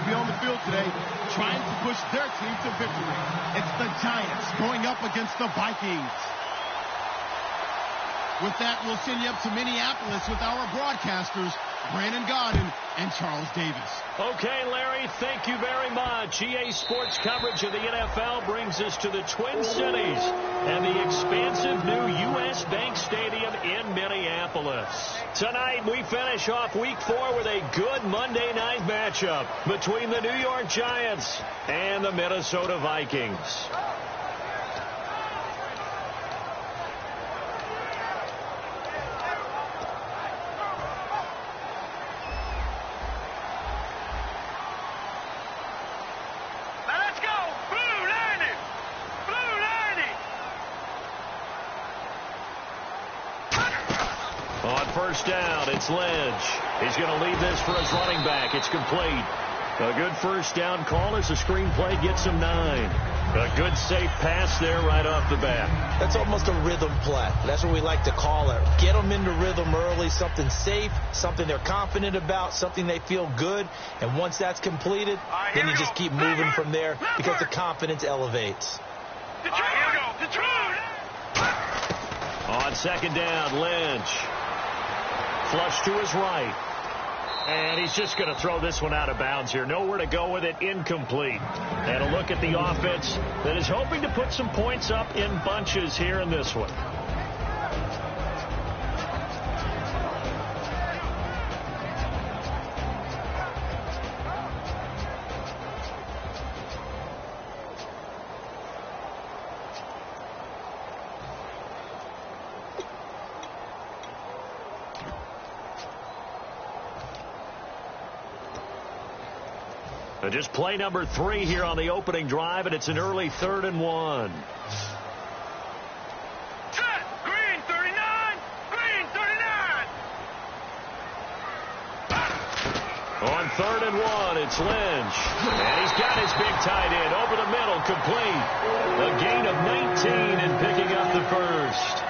be on the field today trying to push their team to victory. It's the Giants going up against the Vikings. With that, we'll send you up to Minneapolis with our broadcasters, Brandon Godden and Charles Davis. Okay, Larry, thank you very much. EA Sports coverage of the NFL brings us to the Twin Cities and the expansive new U.S. Bank Stadium in Minneapolis. Tonight, we finish off Week 4 with a good Monday night matchup between the New York Giants and the Minnesota Vikings. First down, it's Lynch. He's going to lead this for his running back. It's complete. A good first down call as the screen play gets him 9. A good safe pass there right off the bat. That's almost a rhythm play. That's what we like to call it. Get them into rhythm early, something safe, something they're confident about, something they feel good. And once that's completed, then you just keep moving from there because the confidence elevates. On second down, Lynch. Flush to his right. And he's just going to throw this one out of bounds here. Nowhere to go with it. Incomplete. And a look at the offense that is hoping to put some points up in bunches here in this one. Just play number 3 here on the opening drive, and it's an early 3rd and 1. Set! Green 39! Green 39! On 3rd and 1, it's Lynch. And he's got his big tight end over the middle, complete. A gain of 19 and picking up the first.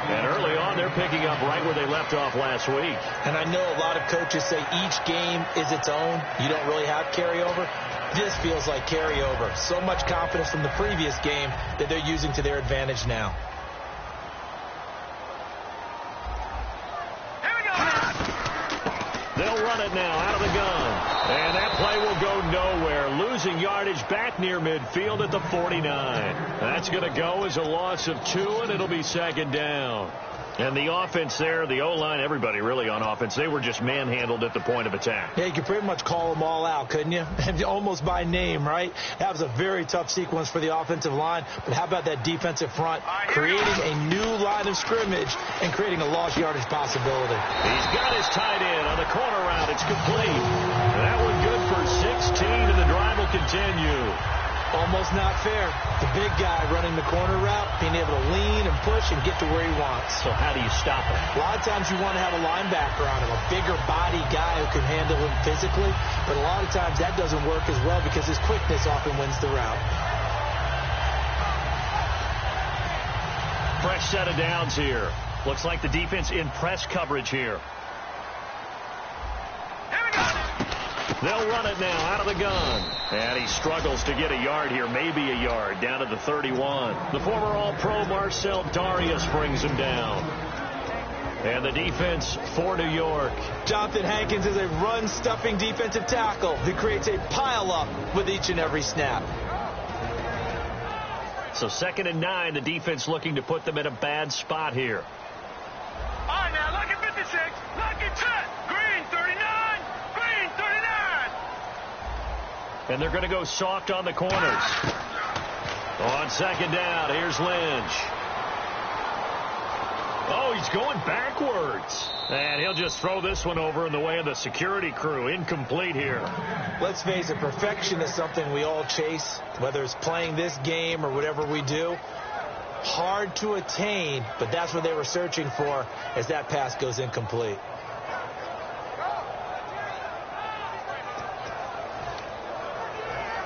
And early on, they're picking up right where they left off last week. And I know a lot of coaches say each game is its own. You don't really have carryover. This feels like carryover. So much confidence from the previous game that they're using to their advantage now. Here we go! They'll run it now out of the gun. And that play will go nowhere. Losing yardage back near midfield at the 49. That's going to go as a loss of 2, and it'll be second down. And the offense there, the O-line, everybody really on offense, they were just manhandled at the point of attack. Yeah, you could pretty much call them all out, couldn't you? Almost by name, right? That was a very tough sequence for the offensive line. But how about that defensive front creating a new line of scrimmage and creating a lost yardage possibility? He's got his tight end on the corner route. It's complete. That one good for 16, and the drive will continue. Almost not fair. The big guy running the corner route, being able to lean and push and get to where he wants. So how do you stop him? A lot of times you want to have a linebacker on him, a bigger body guy who can handle him physically. But a lot of times that doesn't work as well because his quickness often wins the route. Fresh set of downs here. Looks like the defense in press coverage here. They'll run it now out of the gun. And he struggles to get a yard here, maybe a yard, down to the 31. The former All-Pro Marcel Darius brings him down. And the defense for New York. Jonathan Hankins is a run-stuffing defensive tackle that creates a pile-up with each and every snap. So 2nd and 9, the defense looking to put them in a bad spot here. All right, now, look at 56. Look at set. Green 39. Green 39. And they're going to go soft on the corners. On 2nd down, here's Lynch. Oh, he's going backwards. And he'll just throw this one over in the way of the security crew. Incomplete here. Let's face it, perfection is something we all chase, whether it's playing this game or whatever we do. Hard to attain, but that's what they were searching for as that pass goes incomplete.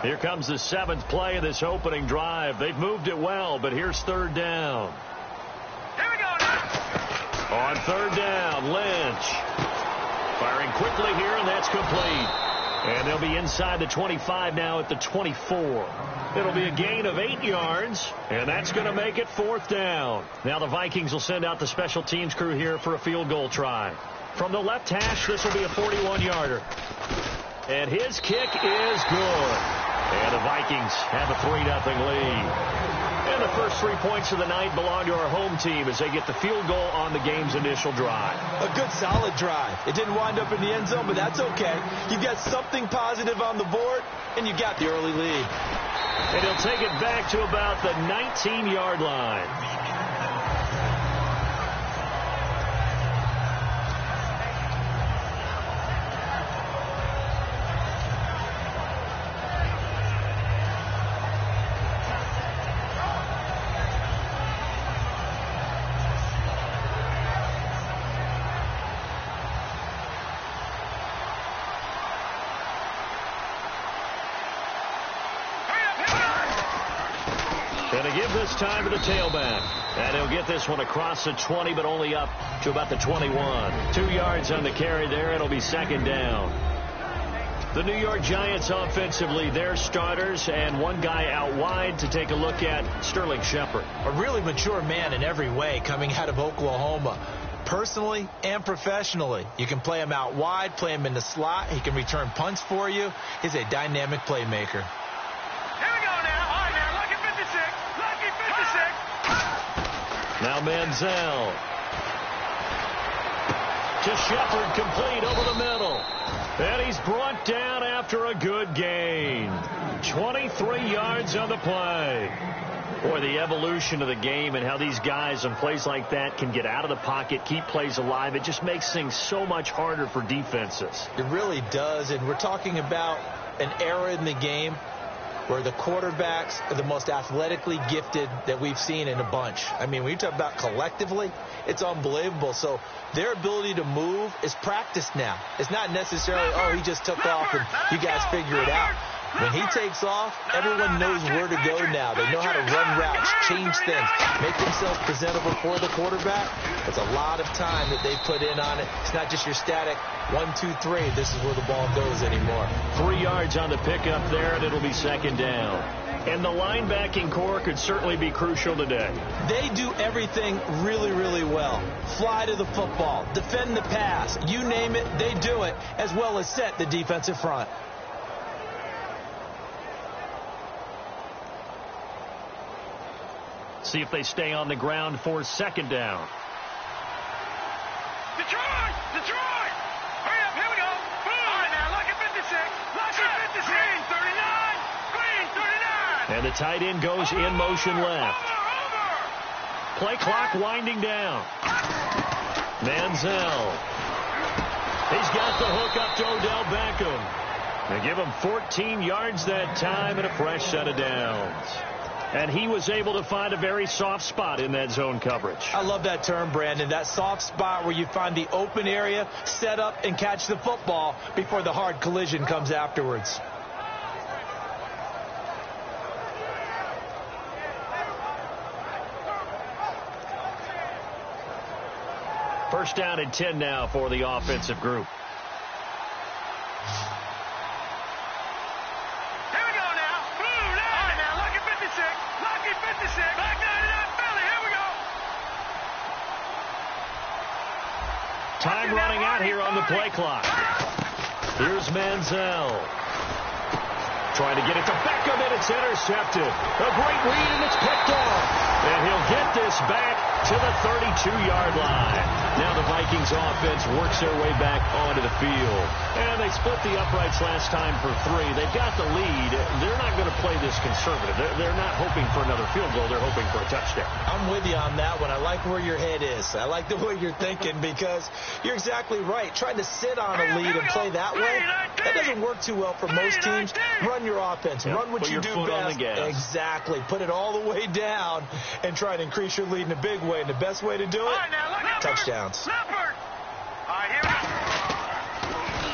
Here comes the 7th play of this opening drive. They've moved it well, but here's 3rd down. Here we go now. On 3rd down, Lynch. Firing quickly here, and that's complete. And they'll be inside the 25 now at the 24. It'll be a gain of 8 yards, and that's going to make it 4th down. Now the Vikings will send out the special teams crew here for a field goal try. From the left hash, this will be a 41-yarder. And his kick is good. And the Vikings have a 3-0 lead. And the first 3 points of the night belong to our home team as they get the field goal on the game's initial drive. A good, solid drive. It didn't wind up in the end zone, but that's okay. You got something positive on the board, and you got the early lead. And he'll take it back to about the 19-yard line. Going to give this time to the tailback. And he'll get this one across the 20, but only up to about the 21. 2 yards on the carry there. It'll be 2nd down. The New York Giants offensively, their starters, and one guy out wide to take a look at, Sterling Shepard. A really mature man in every way coming out of Oklahoma. Personally and professionally, you can play him out wide, play him in the slot. He can return punts for you. He's a dynamic playmaker. Now Manziel to Shepard, complete over the middle. And he's brought down after a good gain. 23 yards on the play. Boy, the evolution of the game and how these guys on plays like that can get out of the pocket, keep plays alive. It just makes things so much harder for defenses. It really does, and we're talking about an era in the game where the quarterbacks are the most athletically gifted that we've seen in a bunch. I mean, when you talk about collectively, it's unbelievable. So their ability to move is practiced now. It's not necessarily, oh, he just took off and you guys figure it out. When he takes off, everyone knows where to go now. They know how to run routes, change things, make themselves presentable for the quarterback. It's a lot of time that they put in on it. It's not just your static 1, 2, 3. This is where the ball goes anymore. 3 yards on the pickup there, and it'll be 2nd down. And the linebacking core could certainly be crucial today. They do everything really, really well. Fly to the football, defend the pass, you name it, they do it, as well as set the defensive front. See if they stay on the ground for 2nd down. Detroit! Detroit! Hurry up, here we go. Boom! All right, now, lucky 56. Lucky 56. Green 39. Green 39. And the tight end goes in motion left. Over. Play clock winding down. Manziel. He's got the hook up to Odell Beckham. They give him 14 yards that time and a fresh set of downs. And he was able to find a very soft spot in that zone coverage. I love that term, Brandon. That soft spot where you find the open area, set up, and catch the football before the hard collision comes afterwards. First down and 10 now for the offensive group. Time running out here on the play clock. Here's Manziel. Trying to get it to Beckham, and it's intercepted. A great read, and it's picked off. And he'll get this back to the 32-yard line. Now the Vikings offense works their way back onto the field. And they split the uprights last time for 3. They've got the lead. They're not going to play this conservative. They're not hoping for another field goal. They're hoping for a touchdown. I'm with you on that one. I like where your head is. I like the way you're thinking because you're exactly right. Trying to sit on a lead and play that way, that doesn't work too well for most teams. Run your offense. Yep. Run what you do best. Exactly. Put it all the way down and try to increase your lead in a big way. And the best way to do it, touchdowns.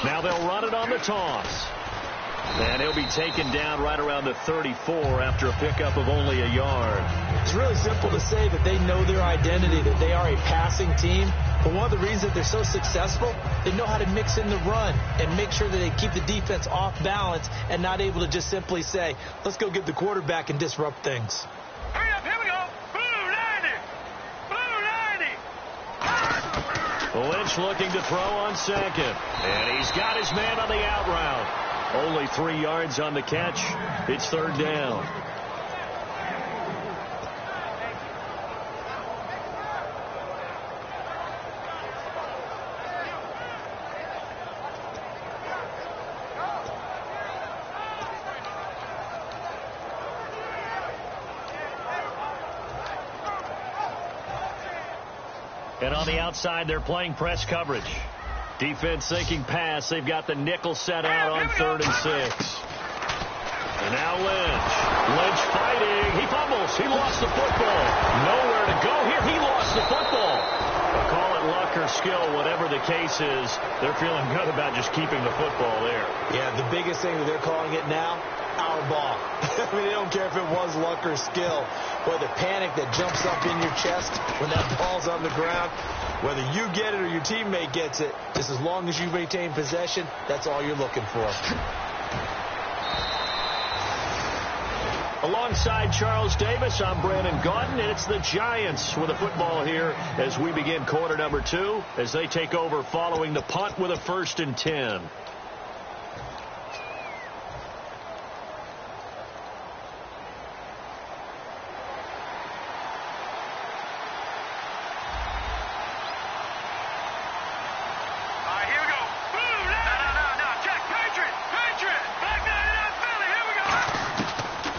Now they'll run it on the toss. And he'll be taken down right around the 34 after a pickup of only a yard. It's really simple to say that they know their identity, that they are a passing team. But one of the reasons that they're so successful, they know how to mix in the run and make sure that they keep the defense off balance and not able to just simply say, let's go get the quarterback and disrupt things. Hurry up, here we go. Blue 90. Blue 90. Lynch looking to throw on second. And he's got his man on the out route. Only 3 yards on the catch. It's third down. And on the outside, they're playing press coverage. Defense thinking pass. They've got the nickel set out on 3rd and 6. And now Lynch. Lynch fighting. He fumbles. He lost the football. Nowhere to go here. He lost the football. But call it luck or skill, whatever the case is, they're feeling good about just keeping the football there. Yeah, the biggest thing that they're calling it now, our ball. I mean, they don't care if it was luck or skill. Boy, the panic that jumps up in your chest when that ball's on the ground, whether you get it or your teammate gets it, just as long as you maintain possession, that's all you're looking for. Alongside Charles Davis, I'm Brandon Gaudin, and it's the Giants with the football here as we begin quarter number 2 as they take over following the punt with a 1st and 10.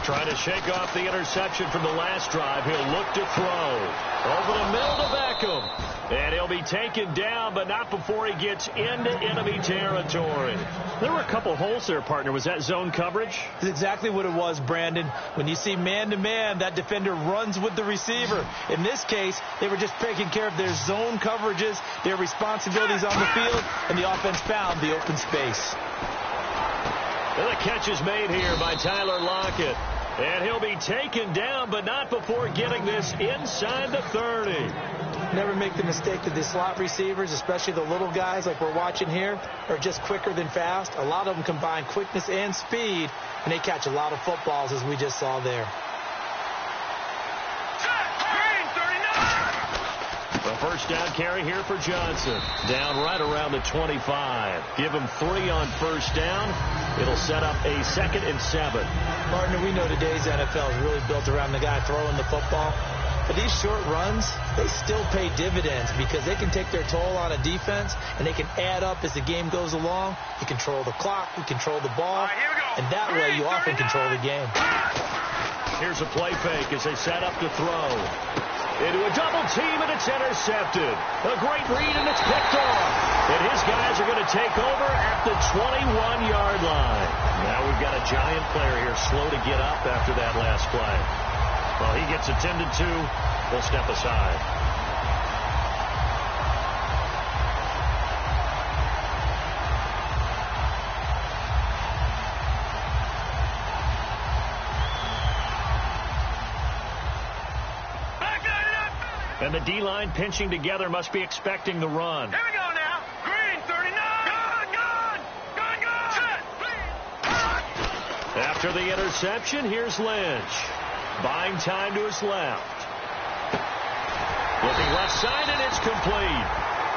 Trying to shake off the interception from the last drive. He'll look to throw. Over the middle to Beckham. And he'll be taken down, but not before he gets into enemy territory. There were a couple holes there, partner. Was that zone coverage? That's exactly what it was, Brandon. When you see man-to-man, that defender runs with the receiver. In this case, they were just taking care of their zone coverages, their responsibilities on the field, and the offense found the open space. And the catch is made here by Tyler Lockett. And he'll be taken down, but not before getting this inside the 30. Never make the mistake that the slot receivers, especially the little guys like we're watching here, are just quicker than fast. A lot of them combine quickness and speed, and they catch a lot of footballs, as we just saw there. The first down carry here for Johnson. Down right around the 25. Give him 3 on first down. It'll set up a 2nd and 7. Partner, we know today's NFL is really built around the guy throwing the football. But these short runs, they still pay dividends because they can take their toll on a defense, and they can add up as the game goes along. You control the clock, you control the ball, and that way you often control the game. Here's a play fake as they set up to throw. Into a double team, and it's intercepted. A great read, and it's picked off. And his guys are going to take over at the 21-yard line. Now we've got a Giant player here slow to get up after that last play. Well, he gets attended to. We'll step aside. And the D-line pinching together must be expecting the run. Here we go now. Green, 39. Gone. Set. After the interception, here's Lynch. Buying time to his left. Looking left side, and it's complete.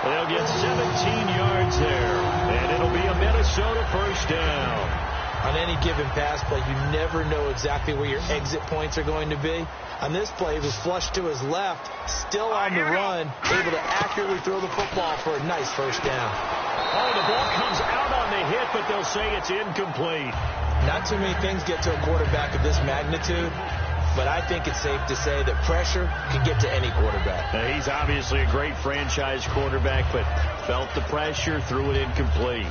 They'll get 17 yards there. And it'll be a Minnesota first down. On any given pass play, you never know exactly where your exit points are going to be. On this play, he was flushed to his left, still on the run, able to accurately throw the football for a nice first down. Oh, the ball comes out on the hit, but they'll say it's incomplete. Not too many things get to a quarterback of this magnitude, but I think it's safe to say that pressure can get to any quarterback. Now, he's obviously a great franchise quarterback, but felt the pressure, threw it incomplete.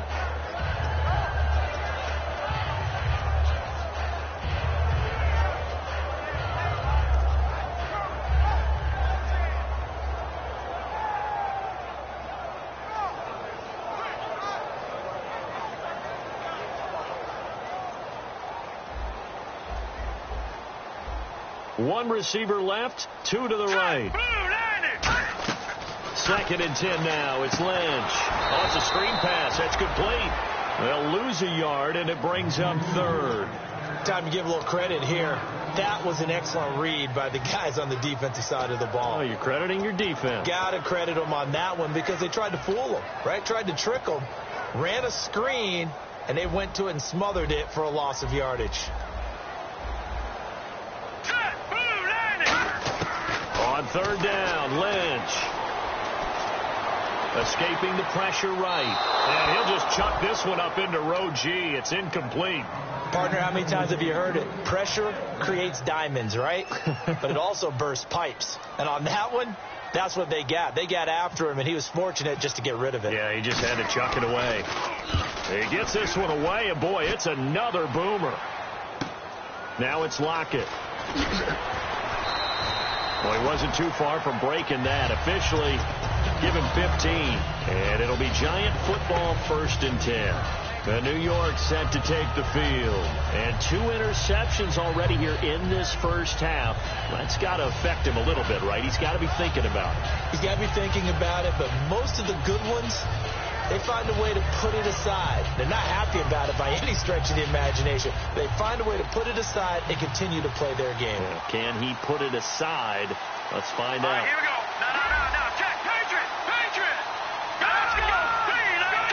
One receiver left, 2 to the right. 2nd and 10 now. It's Lynch. Oh, it's a screen pass. That's complete. They'll lose a yard, and it brings up 3rd. Time to give a little credit here. That was an excellent read by the guys on the defensive side of the ball. Oh, you're crediting your defense. Got to credit them on that one because they tried to fool them, right? Tried to trick them. Ran a screen, and they went to it and smothered it for a loss of yardage. On 3rd down, Lynch. Escaping the pressure right. And he'll just chuck this one up into row G. It's incomplete. Partner, how many times have you heard it? Pressure creates diamonds, right? But it also bursts pipes. And on that one, that's what they got. They got after him, and he was fortunate just to get rid of it. Yeah, he just had to chuck it away. He gets this one away, and boy, it's another boomer. Now it's Lockett. Well, he wasn't too far from breaking that. Officially, give him 15. And it'll be Giant football 1st and 10. The New York set to take the field. And 2 interceptions already here in this first half. That's got to affect him a little bit, right? He's got to be thinking about it. He's got to be thinking about it, but most of the good ones, they find a way to put it aside. They're not happy about it by any stretch of the imagination. They find a way to put it aside and continue to play their game. Well, can he put it aside? Let's find out. Here we go. No. Check. Patriot. Let's go.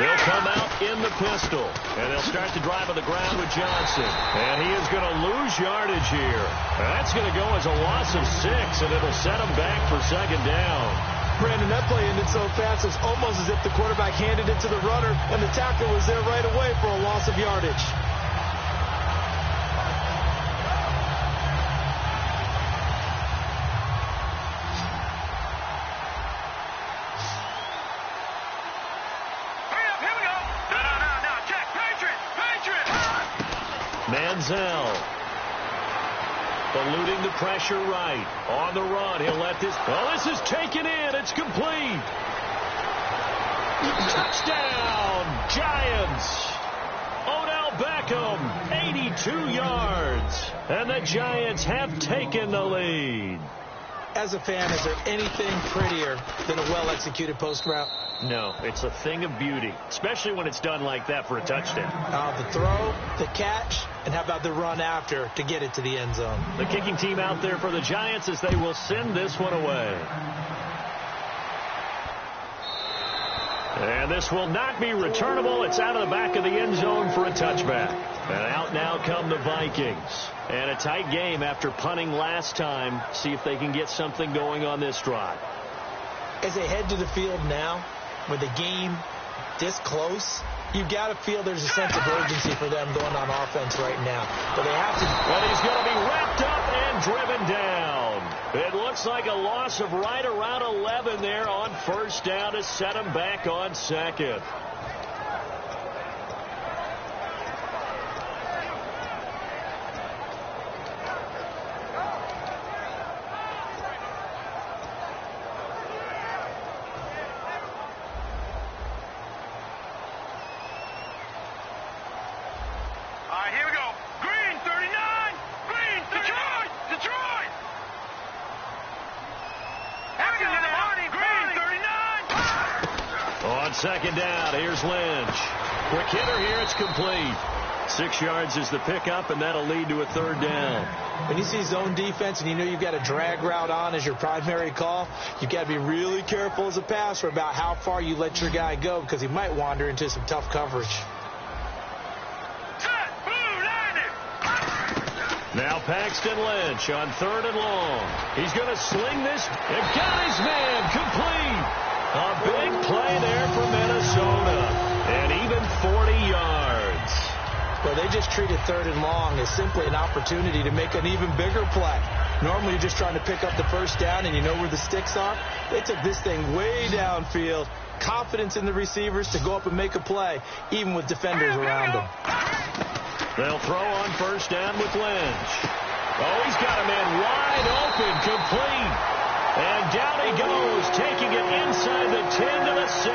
He'll come out in the pistol. And they'll start to drive on the ground with Johnson. And he is going to lose yardage here. That's going to go as a loss of 6, and it'll set him back for 2nd down. Brandon, that play ended so fast, it's almost as if the quarterback handed it to the runner, and the tackle was there right away for a loss of yardage. Here we go. No. Check. Patriot. Manziel. Eluding the pressure right. On the run. He'll let this. Oh, this is taken in. It's complete. Touchdown, Giants. Odell Beckham, 82 yards. And the Giants have taken the lead. As a fan, is there anything prettier than a well-executed post route? No, it's a thing of beauty, especially when it's done like that for a touchdown. The throw, the catch, and how about the run after to get it to the end zone? The kicking team out there for the Giants as they will send this one away. And this will not be returnable. It's out of the back of the end zone for a touchback. And out now come the Vikings. And a tight game after punting last time. See if they can get something going on this drive. As they head to the field now, with the game this close, you've got to feel there's a sense of urgency for them going on offense right now. But they have to. But he's going to be wrapped up and driven down. It looks like a loss of right around 11 there on 1st down to set him back on 2nd. Here we go. Green, 39. Green, 39. Detroit. Green, 39. On 2nd down, here's Lynch. Quick hitter here, it's complete. 6 yards is the pickup, and that'll lead to a 3rd down. When you see zone defense and you know you've got a drag route on as your primary call, you've got to be really careful as a passer about how far you let your guy go because he might wander into some tough coverage. Now Paxton Lynch on 3rd and long. He's going to sling this and got his man complete. A big play there for Minnesota. And even 40 yards. Well, they just treated 3rd and long as simply an opportunity to make an even bigger play. Normally you're just trying to pick up the 1st down and you know where the sticks are. They took this thing way downfield. Confidence in the receivers to go up and make a play, even with defenders around them. They'll throw on 1st down with Lynch. Oh, he's got a man wide open, complete. And down he goes, taking it inside the 10 to the 7.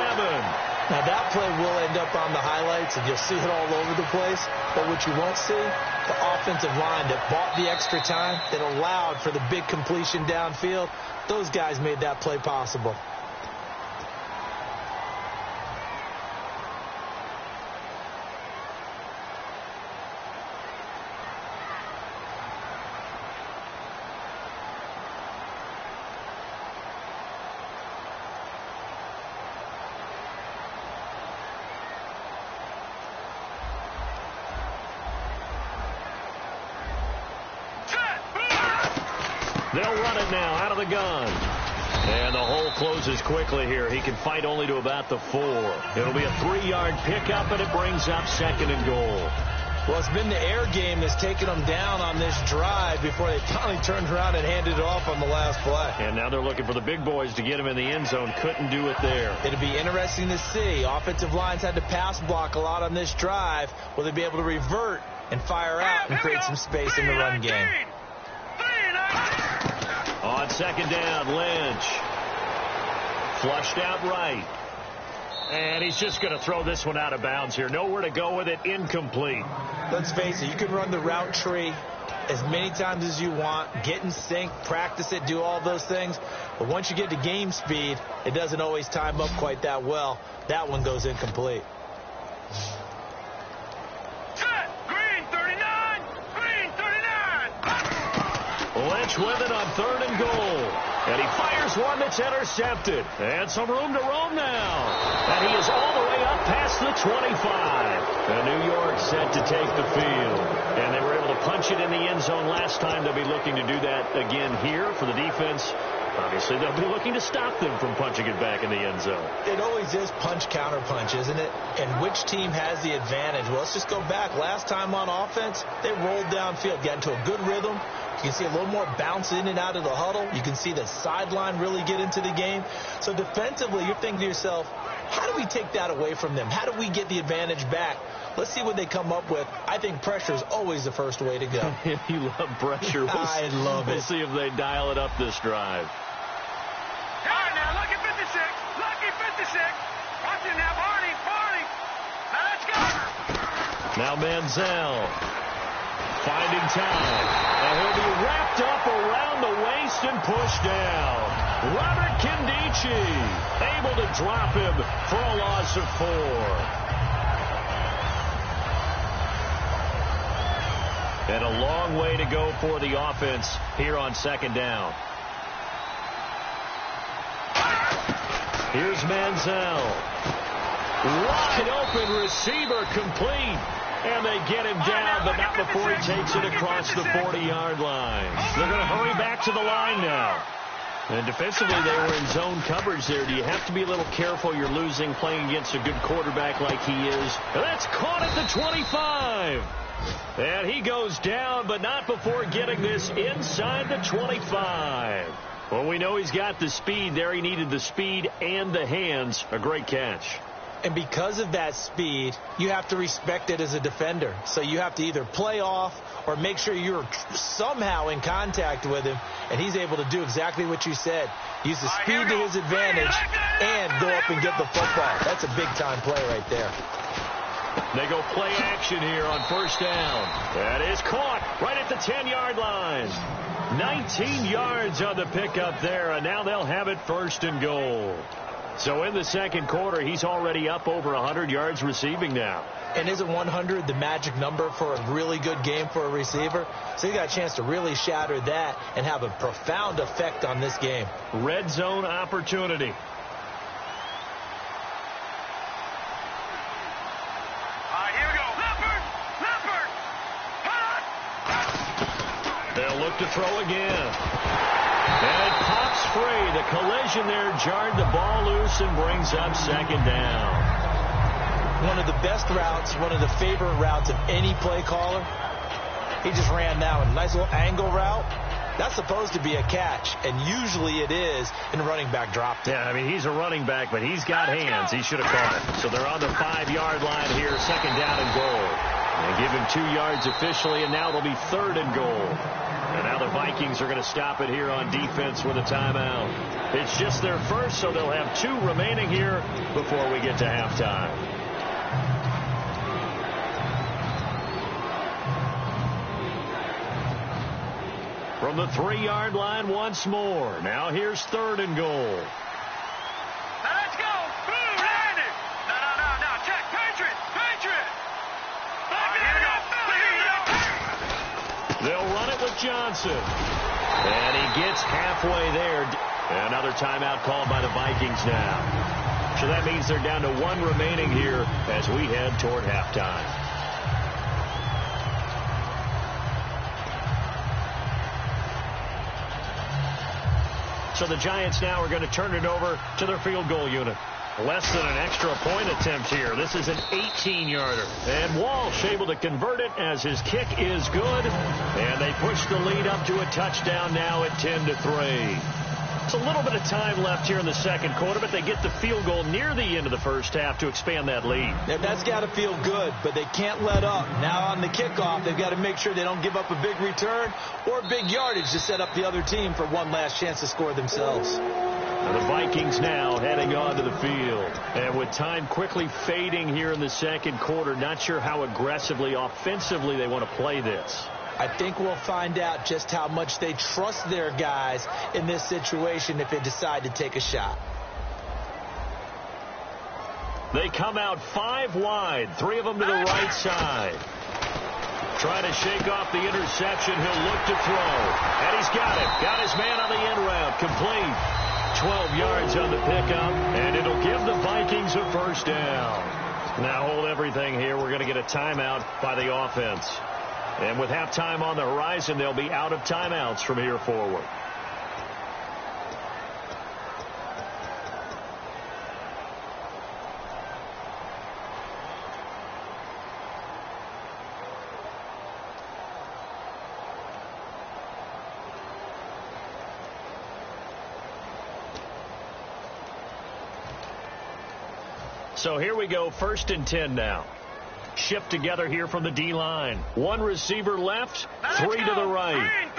Now, that play will end up on the highlights, and you'll see it all over the place. But what you won't see, the offensive line that bought the extra time, that allowed for the big completion downfield, those guys made that play possible. They'll run it now out of the gun. And the hole closes quickly here. He can fight only to about the 4. It'll be a 3-yard pickup, and it brings up 2nd and goal. Well, it's been the air game that's taken them down on this drive before they finally turned around and handed it off on the last play. And now they're looking for the big boys to get him in the end zone. Couldn't do it there. It'll be interesting to see. Offensive lines had to pass block a lot on this drive. Will they be able to revert and fire out and create some space in the run game? On 2nd down, Lynch. Flushed out right. And he's just going to throw this one out of bounds here. Nowhere to go with it. Incomplete. Let's face it, you can run the route tree as many times as you want, get in sync, practice it, do all those things. But once you get to game speed, it doesn't always time up quite that well. That one goes incomplete. Green 39! Green 39! Lynch with it on 3rd and goal. And he fires one that's intercepted. And some room to roam now. And he is all the way up past the 25. And New York set to take the field. And they were able to punch it in the end zone last time. They'll be looking to do that again here for the defense. Obviously, they'll be looking to stop them from punching it back in the end zone. It always is punch-counter-punch, isn't it? And which team has the advantage? Well, let's just go back. Last time on offense, they rolled downfield, got into a good rhythm. You can see a little more bounce in and out of the huddle. You can see the sideline really get into the game. So defensively, you're thinking to yourself, how do we take that away from them? How do we get the advantage back? Let's see what they come up with. I think pressure is always the first way to go. You love pressure. I love it. We'll see if they dial it up this drive. All right, now, lucky 56. Lucky 56. Watch it now, Barney. Barney. Now, let's go. Now Manziel finding time. And he'll be wrapped up around the waist and pushed down. Robert Kindici able to drop him for a loss of 4. And a long way to go for the offense here on 2nd down. Here's Manziel. Wide open receiver complete. And they get him down, but not before he takes it across the 40-yard line. They're going to hurry back to the line now. And defensively, they were in zone coverage there. Do you have to be a little careful? You're losing playing against a good quarterback like he is. And that's caught at the 25. And he goes down, but not before getting this inside the 25. Well, we know he's got the speed there. He needed the speed and the hands. A great catch. And because of that speed, you have to respect it as a defender. So you have to either play off or make sure you're somehow in contact with him. And he's able to do exactly what you said. Use the speed to his advantage and go up and get the football. That's a big-time play right there. They go play action here on 1st down. That is caught right at the 10-yard line. 19 yards on the pickup there, and now they'll have it 1st and goal. So in the 2nd quarter, he's already up over 100 yards receiving now. And isn't 100 the magic number for a really good game for a receiver? So you got a chance to really shatter that and have a profound effect on this game. Red zone opportunity. Here we go. Leopard. They'll look to throw again. And it pops free. The collision there jarred the ball loose and brings up 2nd down. One of the best routes, one of the favorite routes of any play caller. He just ran now a nice little angle route. That's supposed to be a catch, and usually it is, and the running back dropped it. Yeah, I mean, he's a running back, but he's got hands. He should have caught it. So they're on the 5-yard line here, 2nd down and goal. They give him 2 yards officially, and now it'll be 3rd and goal. And now the Vikings are going to stop it here on defense with a timeout. It's just their first, so they'll have 2 remaining here before we get to halftime. From the 3-yard line once more. Now here's 3rd and goal. Now let's go. Boom, Randy. No. Check. Patriot. They'll run it with Johnson. And he gets halfway there. Another timeout called by the Vikings now. So that means they're down to 1 remaining here as we head toward halftime. So the Giants now are going to turn it over to their field goal unit. Less than an extra point attempt here. This is an 18-yarder. And Walsh able to convert it as his kick is good. And they push the lead up to a touchdown now at 10-3. It's a little bit of time left here in the second quarter, but they get the field goal near the end of the first half to expand that lead. Yeah, that's got to feel good, but they can't let up. Now on the kickoff, they've got to make sure they don't give up a big return or big yardage to set up the other team for one last chance to score themselves. The Vikings now heading onto the field. And with time quickly fading here in the second quarter, not sure how aggressively, offensively they want to play this. I think we'll find out just how much they trust their guys in this situation if they decide to take a shot. They come out 5 wide, 3 of them to the right side. Trying to shake off the interception. He'll look to throw. And he's got it. Got his man on the end route. Complete. 12 yards on the pickup. And it'll give the Vikings a first down. Now hold everything here. We're going to get a timeout by the offense. And with halftime on the horizon, they'll be out of timeouts from here forward. So here we go, 1st and 10 now. Shift together here from the D-line. 1 receiver left, 3 to the right.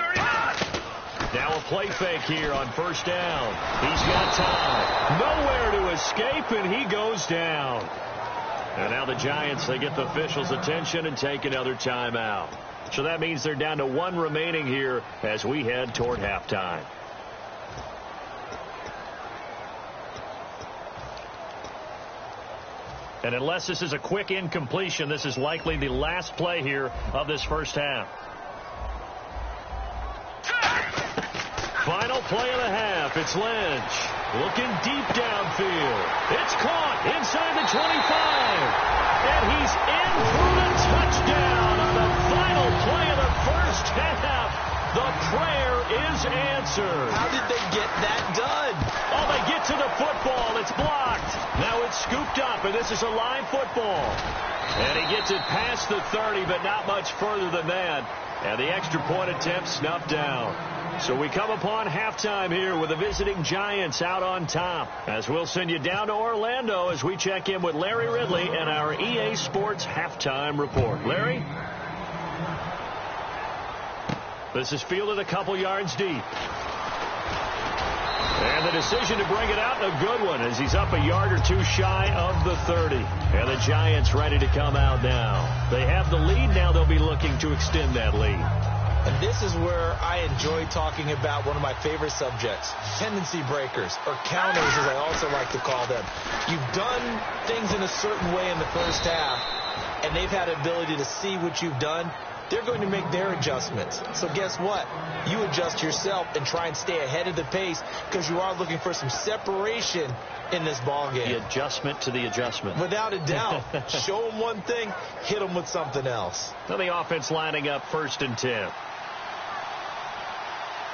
Now a play fake here on 1st down. He's got time. Nowhere to escape, and he goes down. And now the Giants, they get the officials' attention and take another timeout. So that means they're down to 1 remaining here as we head toward halftime. And unless this is a quick incompletion, this is likely the last play here of this first half. Final play of the half. It's Lynch looking deep downfield. It's caught inside the 25. And he's in for the touchdown on the final play of the first half. The prayer is answered. How did they get that done? Oh, they get to the football. It's blocked. Now it's scooped up, and this is a live football. And he gets it past the 30, but not much further than that. And the extra point attempt snuffed down. So we come upon halftime here with the visiting Giants out on top. As we'll send you down to Orlando as we check in with Larry Ridley and our EA Sports Halftime Report. Larry? This is fielded a couple yards deep. And the decision to bring it out, a good one, as he's up a yard or 2 shy of the 30. And the Giants ready to come out now. They have the lead. Now they'll be looking to extend that lead. And this is where I enjoy talking about one of my favorite subjects, tendency breakers, or counters as I also like to call them. You've done things in a certain way in the first half, and they've had the ability to see what you've done. They're going to make their adjustments. So guess what? You adjust yourself and try and stay ahead of the pace because you are looking for some separation in this ballgame. The adjustment to the adjustment. Without a doubt. Show them one thing, hit them with something else. Now the offense lining up 1st and 10.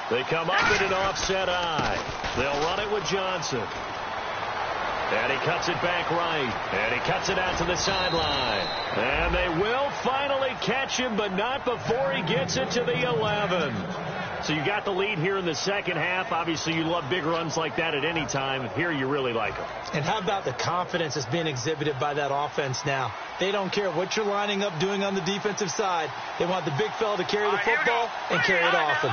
They come up in an offset eye. They'll run it with Johnson. And he cuts it back right. And he cuts it out to the sideline. And they will finally catch him, but not before he gets it to the 11. So you got the lead here in the second half. Obviously, you love big runs like that at any time. Here, you really like them. And how about the confidence that's being exhibited by that offense now? They don't care what you're lining up doing on the defensive side. They want the big fella to carry the football and carry it often.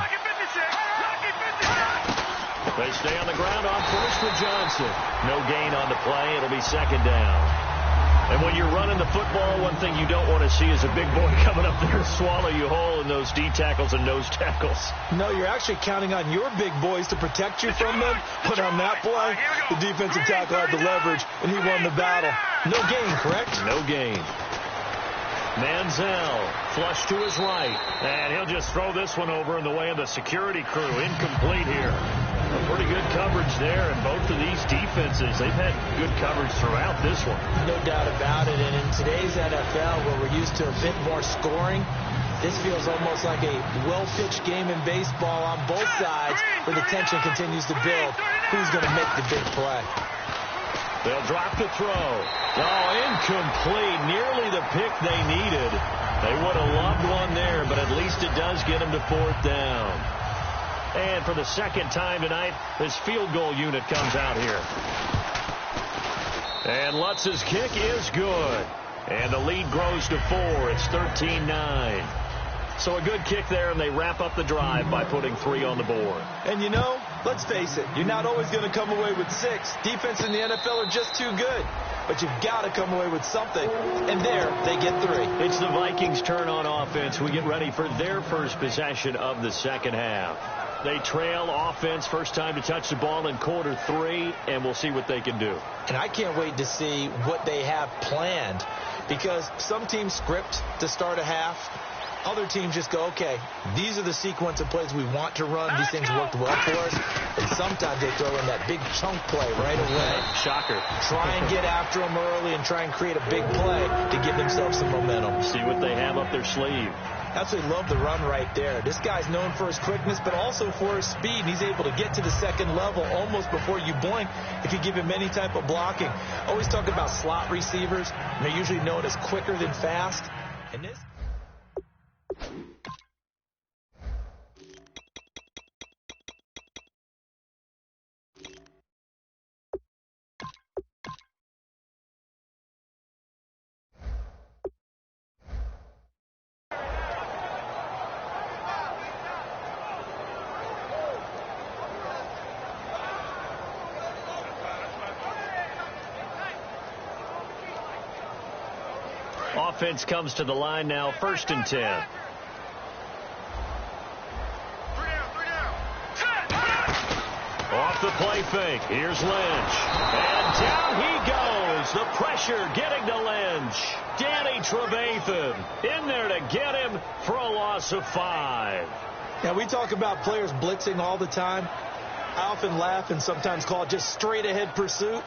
They stay on the ground on 1st with Johnson. No gain on the play. It'll be 2nd down. And when you're running the football, one thing you don't want to see is a big boy coming up there and swallow you whole in those D tackles and nose tackles. No, you're actually counting on your big boys to protect you from them. But on that play, the defensive tackle had the leverage, and he won the battle. No gain, correct? No gain. Manziel, flush to his right. And he'll just throw this one over in the way of the security crew. Incomplete here. A pretty good coverage there, and both of these defenses, they've had good coverage throughout this one. No doubt about it, and in today's NFL, where we're used to a bit more scoring, This feels almost like a well-pitched game in baseball on both sides where the tension continues to build. Who's going to make the big play? They'll drop the throw. Oh, incomplete. Nearly the pick they needed. They would have loved one there, but at least it does get them to 4th down. And for the second time tonight, this field goal unit comes out here. And Lutz's kick is good. And the lead grows to 4. It's 13-9. So a good kick there, and they wrap up the drive by putting 3 on the board. And you know, let's face it, you're not always going to come away with 6. Defense in the NFL are just too good. But you've got to come away with something. And there, they get 3. It's the Vikings' turn on offense. We get ready for their first possession of the second half. They trail offense, first time to touch the ball in quarter 3, and we'll see what they can do. And I can't wait to see what they have planned, because some teams script to start a half. Other teams just go, okay, these are the sequence of plays we want to run. These things worked well for us. And sometimes they throw in that big chunk play right away. Shocker. Try and get after them early and try and create a big play to give themselves some momentum. See what they have up their sleeve. Absolutely love the run right there. This guy's known for his quickness, but also for his speed. He's able to get to the second level almost before you blink if you give him any type of blocking. Always talk about slot receivers. They're usually known as quicker than fast. And this... Offense comes to the line now, 1st and 10. Off the play fake. Here's Lynch. And down he goes. The pressure getting to Lynch. Danny Trevathan in there to get him for a loss of 5. Now, we talk about players blitzing all the time. I often laugh and sometimes call it just straight ahead pursuit.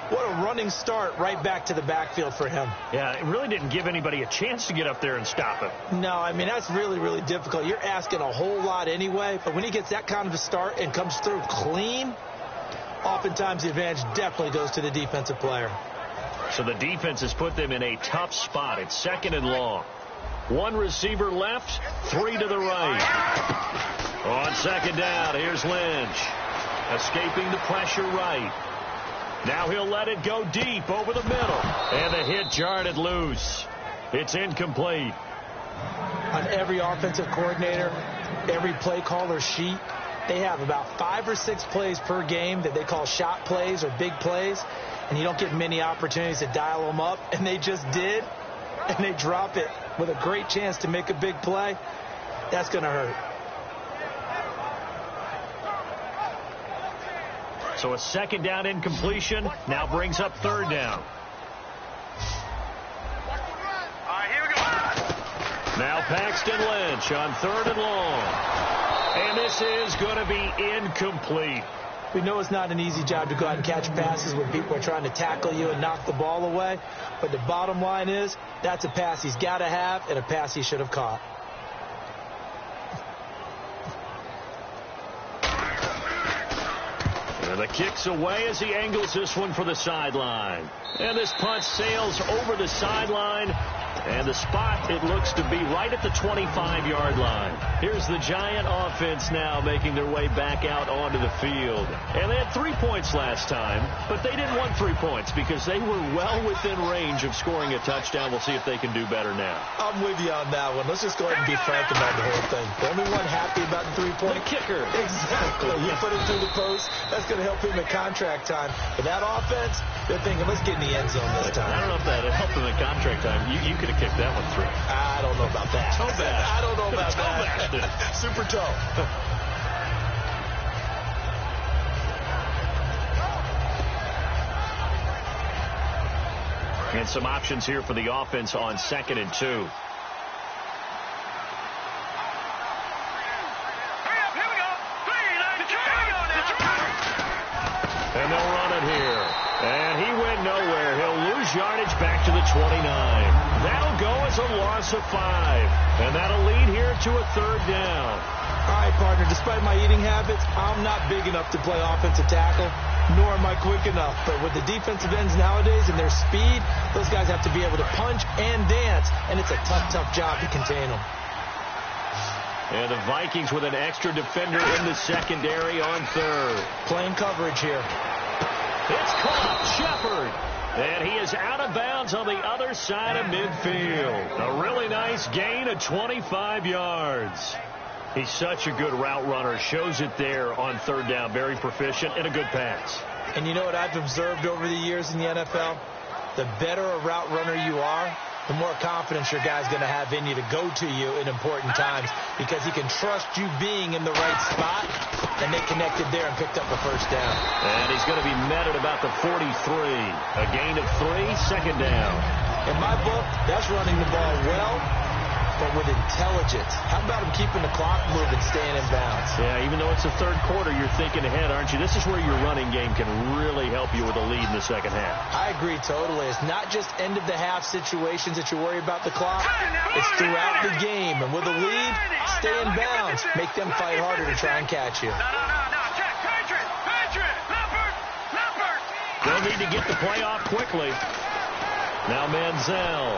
What a running start right back to the backfield for him. Yeah, it really didn't give anybody a chance to get up there and stop him. No, I mean, that's really, really difficult. You're asking a whole lot anyway, but when he gets that kind of a start and comes through clean, oftentimes the advantage definitely goes to the defensive player. So the defense has put them in a tough spot. It's 2nd and long. 1 receiver left, 3 to the right. On 2nd down, here's Lynch. Escaping the pressure right. Now he'll let it go deep over the middle. And the hit jarred it loose. It's incomplete. On every offensive coordinator, every play caller sheet, they have about 5 or 6 plays per game that they call shot plays or big plays. And you don't get many opportunities to dial them up. And they just did. And they drop it with a great chance to make a big play. That's going to hurt. So a 2nd down incompletion now brings up 3rd down. Here we go. Now Paxton Lynch on 3rd and long. And this is going to be incomplete. We know it's not an easy job to go out and catch passes when people are trying to tackle you and knock the ball away. But the bottom line is, that's a pass he's got to have and a pass he should have caught. And the kick's away as he angles this one for the sideline. And this punt sails over the sideline. And the spot, it looks to be right at the 25-yard line. Here's the Giant offense now making their way back out onto the field. And they had 3 points last time, but they didn't want 3 points because they were well within range of scoring a touchdown. We'll see if they can do better now. I'm with you on that one. Let's just go ahead and be frank about the whole thing. The only one happy about the 3-point? The kicker. Exactly. You put it through the post. That's going to help him in contract time. But that offense, they're thinking, let's get in the end zone this time. I don't know if that helped him in contract time. You could have kicked that one through. I don't know about that. Toe bash. I don't know about toe bashed it. Super toe. And some options here for the offense on 2nd and 2. And they'll run it here. And he went nowhere. He'll lose yardage back to the 29. That'll go as a loss of 5. And that'll lead convert to a third down. All right, partner, despite my eating habits, I'm not big enough to play offensive tackle, nor am I quick enough. But with the defensive ends nowadays and their speed, those guys have to be able to punch and dance, and it's a tough, tough job to contain them. And the Vikings with an extra defender in the secondary on third. Playing coverage here. It's caught. Shepard. And he is out of bounds on the other side of midfield. A really nice gain of 25 yards. He's such a good route runner. Shows it there on third down. Very proficient and a good pass. And you know what I've observed over the years in the NFL? The better a route runner you are, the more confidence your guy's going to have in you to go to you in important times because he can trust you being in the right spot, and they connected there and picked up a first down. And he's going to be met at about the 43. A gain of 3, second down. In my book, that's running the ball well, but with intelligence. How about him keeping the clock moving, staying in bounds? Yeah, even though it's the third quarter, you're thinking ahead, aren't you? This is where your running game can really help you with a lead in the second half. I agree totally. It's not just end-of-the-half situations that you worry about the clock. It's throughout the game. And with a lead, stay in bounds. Make them fight harder to try and catch you. No. Check. Patriot. Leopard. They'll need to get the play off quickly. Now Manziel.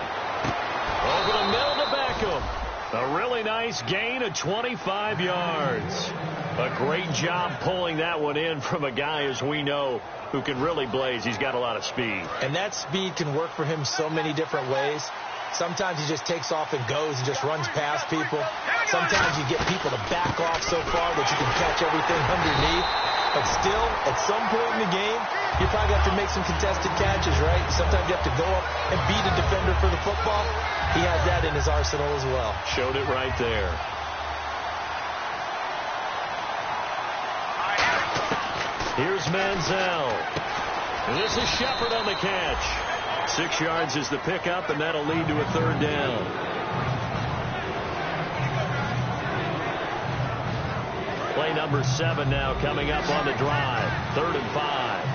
Over the middle to Beckham. A really nice gain of 25 yards. A great job pulling that one in from a guy, as we know, who can really blaze. He's got a lot of speed. And that speed can work for him so many different ways. Sometimes he just takes off and goes and just runs past people. Sometimes you get people to back off so far that you can catch everything underneath. But still, at some point in the game, you probably have to make some contested catches, right? Sometimes you have to go up and beat a defender for the football. He has that in his arsenal as well. Showed it right there. Here's Manziel. This is Shepard on the catch. 6 yards is the pickup, and that'll lead to a third down. Play number 7 now coming up on the drive. 3rd and 5.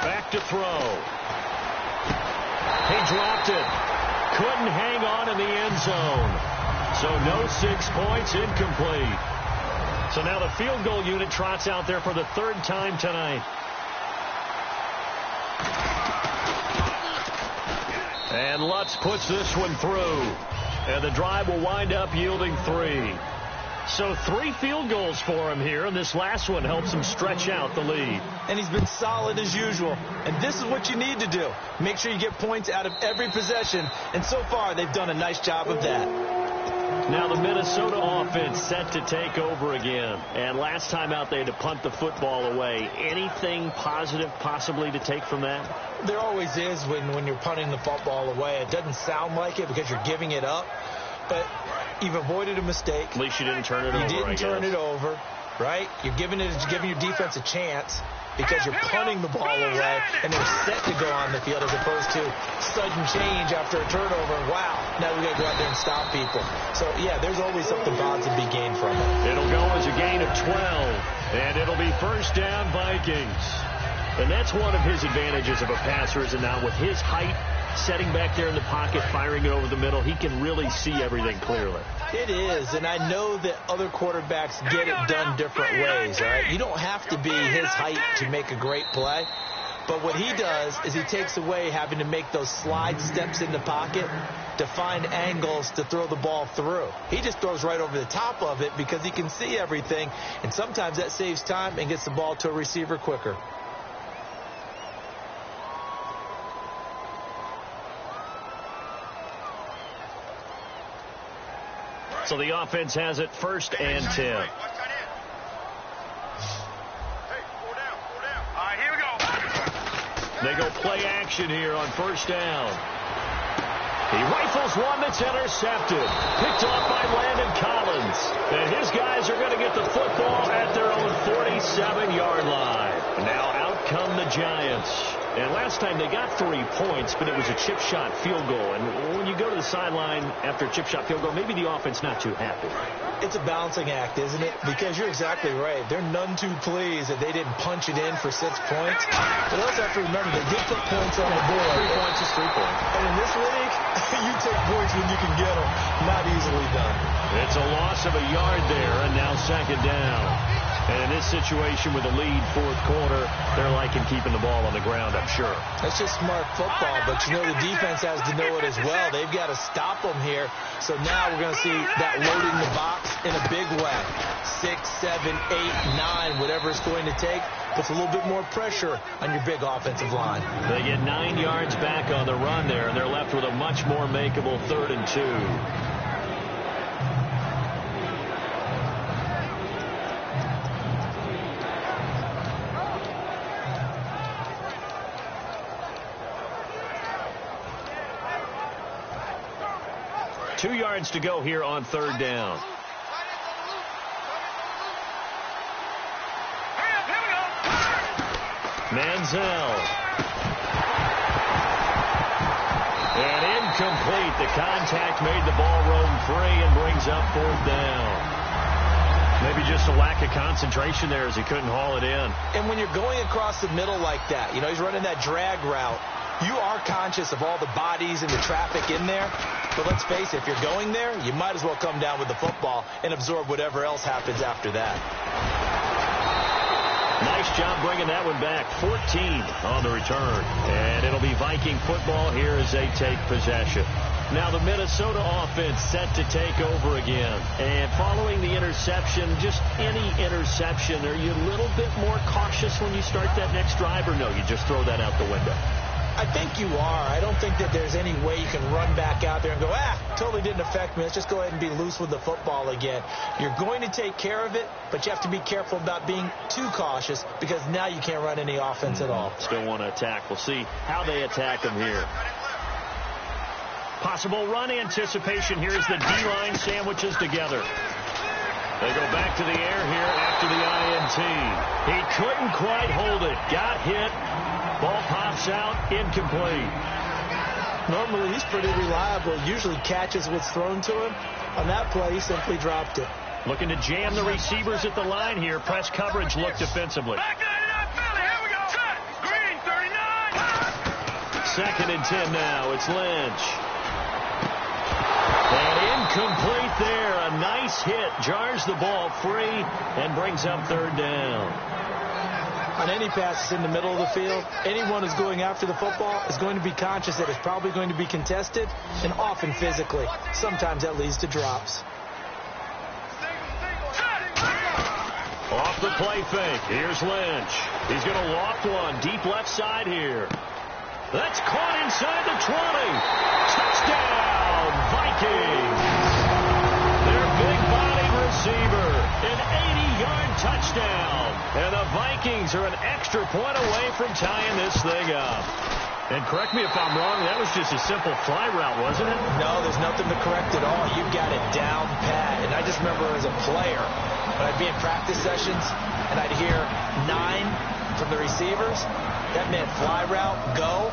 Back to throw. He dropped it. Couldn't hang on in the end zone. So no 6 points, incomplete. So now the field goal unit trots out there for the 3rd time tonight. And Lutz puts this one through. And the drive will wind up yielding 3. So 3 field goals for him here, and this last one helps him stretch out the lead. And he's been solid as usual. And this is what you need to do. Make sure you get points out of every possession. And so far, they've done a nice job of that. Now the Minnesota offense set to take over again. And last time out, they had to punt the football away. Anything positive possibly to take from that? There always is when you're punting the football away. It doesn't sound like it because you're giving it up. But you've avoided a mistake. At least you didn't turn it over, You didn't turn it over, right? You're giving your defense a chance because you're punting the ball away, and they're set to go on the field as opposed to sudden change after a turnover. Wow, now we got to go out there and stop people. So, yeah, there's always something positive to be gained from it. It'll go as a gain of 12, and it'll be first down Vikings. And that's one of his advantages of a passer, is now with his height, setting back there in the pocket, firing it over the middle, he can really see everything clearly. It is, and I know that other quarterbacks get it done different ways, all right? You don't have to be his height to make a great play, but what he does is he takes away having to make those slide steps in the pocket to find angles to throw the ball through. He just throws right over the top of it because he can see everything, and sometimes that saves time and gets the ball to a receiver quicker. So the offense has it 1st and 10. Hey, 4 down. All right, here we go. They go play action here on 1st down. He rifles one that's intercepted. Picked off by Landon Collins. And his guys are going to get the football at their own 47-yard line. Now out come the Giants. And last time they got 3 points, but it was a chip shot field goal. And when you go to the sideline after a chip shot field goal, maybe the offense not too happy. It's a balancing act, isn't it? Because you're exactly right. They're none too pleased that they didn't punch it in for 6 points. But also have to remember, they did put points on the board. 3 points is 3 points. And in this league, you take points when you can get them. Not easily done. It's a loss of a yard there, and now second down. And in this situation with a lead fourth quarter, they're liking keeping the ball on the ground, I'm sure. That's just smart football, but you know the defense has to know it as well. They've got to stop them here. So now we're going to see that loading the box in a big way. 6, 7, 8, 9, whatever it's going to take, puts a little bit more pressure on your big offensive line. They get 9 yards back on the run there, and they're left with a much more makeable 3rd and 2. Two yards to go here on 3rd down. Manziel. And incomplete. The contact made the ball roam free and brings up 4th down. Maybe just a lack of concentration there as he couldn't haul it in. And when you're going across the middle like that, you know, he's running that drag route, you are conscious of all the bodies and the traffic in there. But let's face it, if you're going there, you might as well come down with the football and absorb whatever else happens after that. Nice job bringing that one back. 14 on the return. And it'll be Viking football here as they take possession. Now the Minnesota offense set to take over again. And following the interception, just any interception, are you a little bit more cautious when you start that next drive, or no, you just throw that out the window? I think you are. I don't think that there's any way you can run back out there and go, totally didn't affect me. Let's just go ahead and be loose with the football again. You're going to take care of it, but you have to be careful about being too cautious because now you can't run any offense at all. Still want to attack. We'll see how they attack them here. Possible run anticipation here as the D-line sandwiches together. They go back to the air here after the INT. He couldn't quite hold it. Got hit. Ball pops out, incomplete. Normally, he's pretty reliable. Usually catches what's thrown to him. On that play, he simply dropped it. Looking to jam the receivers at the line here. Press coverage look defensively. Back 99, Philly. Here we go. Set. Green, 39. 2nd and 10 now. It's Lynch. And incomplete there. A nice hit. Jars the ball free and brings up 3rd down. On any passes in the middle of the field, anyone who's going after the football is going to be conscious that it's probably going to be contested, and often physically. Sometimes that leads to drops. Off the play fake. Here's Lynch. He's going to loft one. Deep left side here. That's caught inside the 20. Touchdown, Vikings. Their big-bodied receiver. An 80-yard touchdown. And the Vikings are an extra point away from tying this thing up. And correct me if I'm wrong, that was just a simple fly route, wasn't it? No, there's nothing to correct at all. You've got it down pat. And I just remember as a player, when I'd be in practice sessions and I'd hear 9 from the receivers, that meant fly route, go,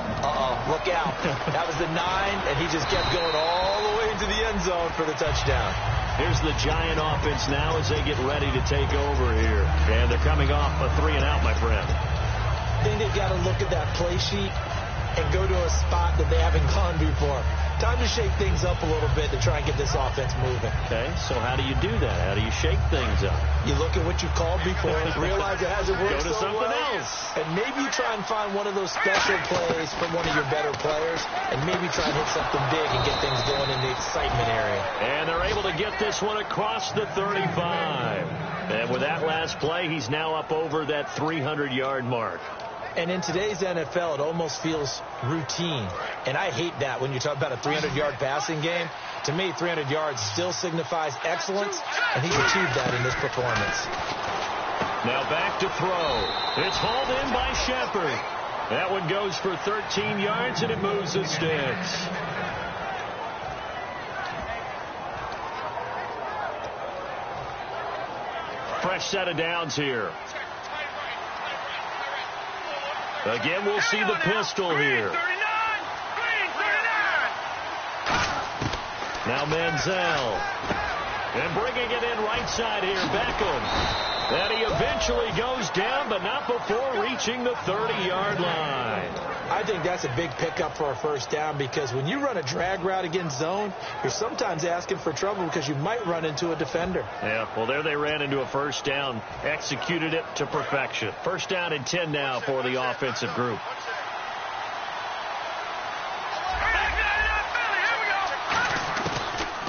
look out. That was the 9, and he just kept going all the way into the end zone for the touchdown. Here's the Giant offense now as they get ready to take over here. And they're coming off a 3-and-out, my friend. I think they've got to look at that play sheet and go to a spot that they haven't gone before. Time to shake things up a little bit to try and get this offense moving. Okay, so how do you do that? How do you shake things up? You look at what you've called before, realize it hasn't worked Go to so something well, else. and maybe you try and find one of those special plays from one of your better players, and maybe try and hit something big and get things going in the excitement area. And they're able to get this one across the 35. And with that last play, he's now up over that 300-yard mark. And in today's NFL, it almost feels routine. And I hate that when you talk about a 300-yard passing game. To me, 300 yards still signifies excellence, and he's achieved that in this performance. Now back to throw. It's hauled in by Shepard. That one goes for 13 yards, and it moves the sticks. Fresh set of downs here. Again, we'll see the pistol here. Now Manziel. And bringing it in right side here, Beckham. And he eventually goes down, but not before reaching the 30-yard line. I think that's a big pickup for a first down, because when you run a drag route against zone, you're sometimes asking for trouble because you might run into a defender. Yeah, well, there they ran into a first down, executed it to perfection. First down and 10 now for the offensive group.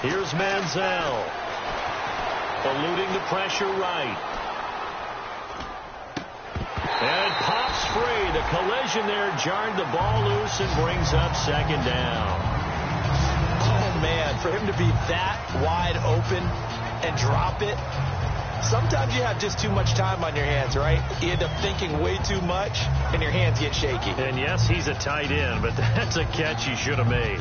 Here's Manziel, eluding the pressure right. And it pops free. The collision there jarred the ball loose and brings up second down. Oh, man, for him to be that wide open and drop it. Sometimes you have just too much time on your hands, right? You end up thinking way too much, and your hands get shaky. And, yes, he's a tight end, but that's a catch he should have made.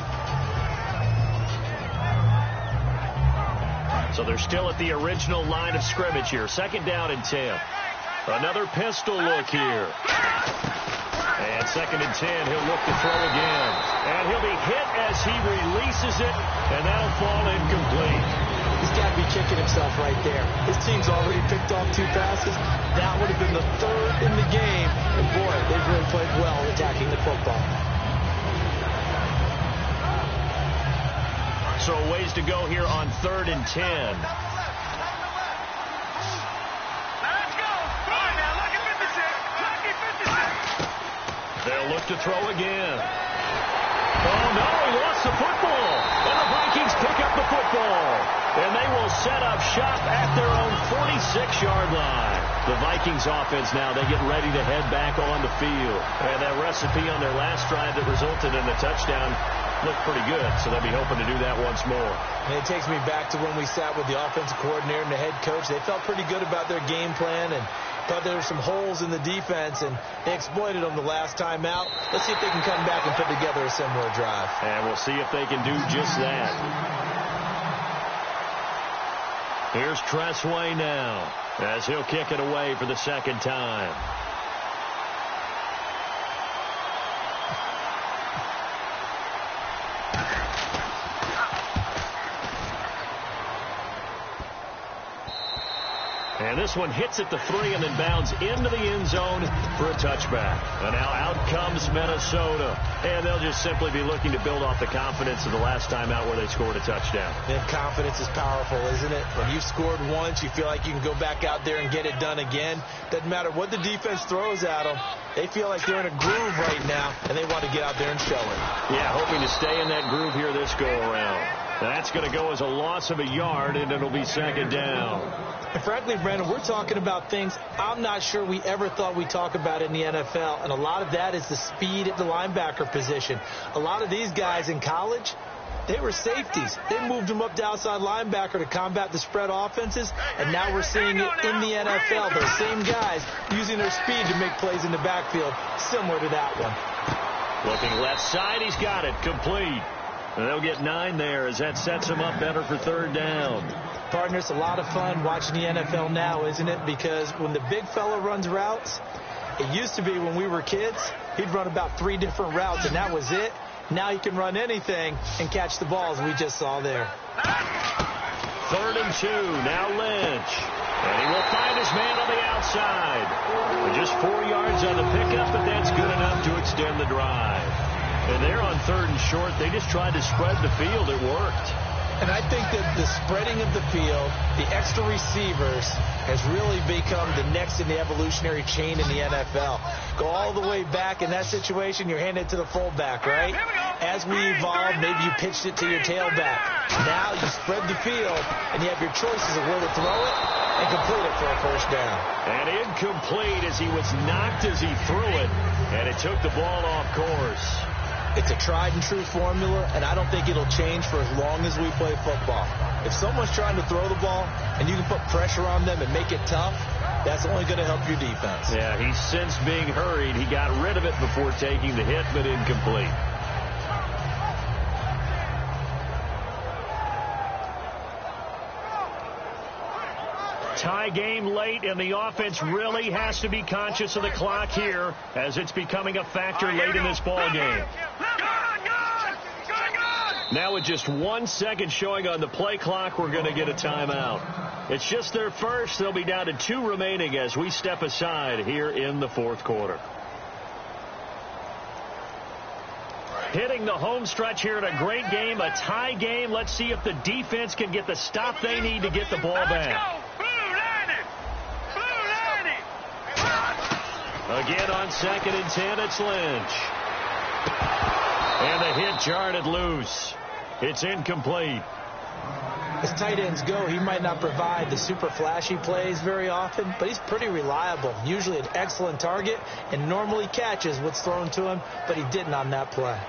So they're still at the original line of scrimmage here. Second down and 10. Another pistol look here. And second and 10, he'll look to throw again. And he'll be hit as he releases it, and that'll fall incomplete. He's got to be kicking himself right there. His team's already picked off 2 passes. That would have been the 3rd in the game. And, boy, they've really played well attacking the football. So a ways to go here on 3rd and 10. They'll look to throw again. Oh, no, he lost the football. And the Vikings pick up the football. And they will set up shop at their own 46-yard line. The Vikings offense now, they get ready to head back on the field. And that recipe on their last drive that resulted in a touchdown looked pretty good, so they'll be hoping to do that once more. And it takes me back to when we sat with the offensive coordinator and the head coach. They felt pretty good about their game plan and thought there were some holes in the defense, and they exploited them the last time out. Let's see if they can come back and put together a similar drive. And we'll see if they can do just that. Here's Tressway now as he'll kick it away for the second time. And this one hits at the 3 and then bounds into the end zone for a touchback. And now out comes Minnesota. And they'll just simply be looking to build off the confidence of the last time out where they scored a touchdown. And confidence is powerful, isn't it? When you've scored once, you feel like you can go back out there and get it done again. Doesn't matter what the defense throws at them. They feel like they're in a groove right now, and they want to get out there and show it. Yeah, hoping to stay in that groove here this go-around. That's going to go as a loss of a yard, and it'll be second down. And frankly, Brandon, we're talking about things I'm not sure we ever thought we'd talk about in the NFL, and a lot of that is the speed at the linebacker position. A lot of these guys in college, they were safeties. They moved them up to outside linebacker to combat the spread offenses, and now we're seeing it in the NFL. Those same guys using their speed to make plays in the backfield, similar to that one. Looking left side, he's got it, complete. And they'll get 9 there as that sets him up better for third down. Partner, it's a lot of fun watching the NFL now, isn't it? Because when the big fella runs routes, it used to be when we were kids, he'd run about 3 different routes, and that was it. Now he can run anything and catch the balls we just saw there. 3rd and 2, now Lynch. And he will find his man on the outside. With just 4 yards on the pickup, but that's good enough to extend the drive. And they're on 3rd and short. They just tried to spread the field. It worked. And I think that the spreading of the field, the extra receivers, has really become the next in the evolutionary chain in the NFL. Go all the way back in that situation, you're handed to the fullback, right? As we evolved, maybe you pitched it to your tailback. Now you spread the field, and you have your choices of where to throw it and complete it for a first down. And incomplete as he was knocked as he threw it, and it took the ball off course. It's a tried-and-true formula, and I don't think it'll change for as long as we play football. If someone's trying to throw the ball and you can put pressure on them and make it tough, that's only going to help your defense. Yeah, he's since being hurried. He got rid of it before taking the hit, but incomplete. tie game late, and the offense really has to be conscious of the clock here as it's becoming a factor late in this ball game. Now with just 1 second showing on the play clock, we're going to get a timeout. It's just their first. They'll be down to 2 remaining as we step aside here in the fourth quarter. Hitting the home stretch here in a great game, a tie game. Let's see if the defense can get the stop they need to get the ball back. Again on 2nd and 10, it's Lynch. And the hit jarred it loose. It's incomplete. As tight ends go, he might not provide the super flashy plays very often, but he's pretty reliable. Usually an excellent target and normally catches what's thrown to him, but he didn't on that play.